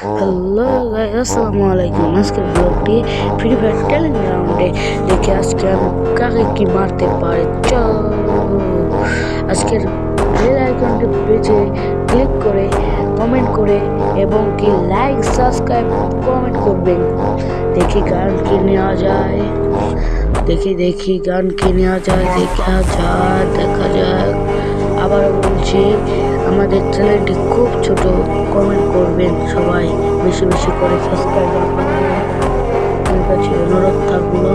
Hello guys, আসসালামু আলাইকুম। আজকের ব্লগটি ফ্রি ফায়ার চ্যালেঞ্জ রাউন্ডে দেখে আজকে আমি কাকে কি মারতে পারি। চলো আজকের বেল আইকনটি বেজে ক্লিক করে কমেন্ট করে এবং কি লাইক সাবস্ক্রাইব কমেন্ট করবেন। দেখি গান কি নেওয়া যায়, দেখি গান কি নেওয়া যায়, দেখা যায়। আবার বলছি, আমাদের চ্যানেলটি খুব ছোট, কমেন্ট করবেন সবাই, বেশি বেশি করে সাবস্ক্রাইব করবেন। আমার কাছে অনুরোধ থাকলো।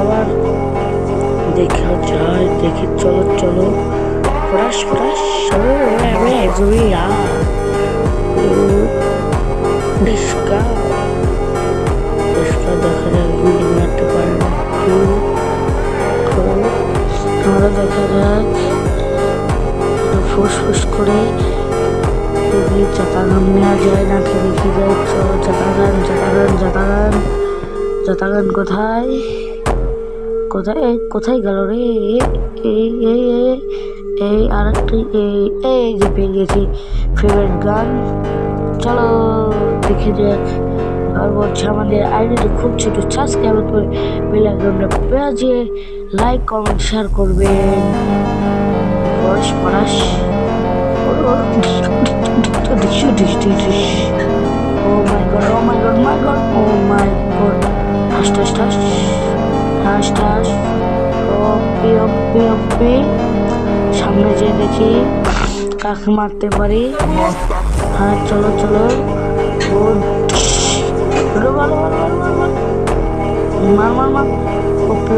আবার দেখা যায়, দেখি। চলো ফ্রাশ ডিসকা দেখা যায়, গুলি মারতে পারে না। আমরা দেখা যাক ফুস করে চাতাগান নেওয়া যায় নাকি দেখি যায়। চলো চাতাগান কোথায় গেল রে? এই আরেকটি এই যে পেয়ে গেছি ফেভারিট গান। চলো দেখে যাক। আর বলছে আমাদের আইডিটি খুব ছোট, সাবস্ক্রাইব করে বেল আইকনটা বাজিয়ে লাইক কমেন্ট শেয়ার করবেন। পড়াশ Oh my god, hash ওপি সামনে যেয়ে দেখি কাকে মারতে পারি। হ্যাঁ চলো মার ওপি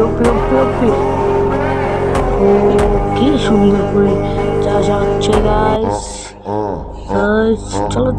ও কি সুন্দর করে যা যাচ্ছে গাইস। চলো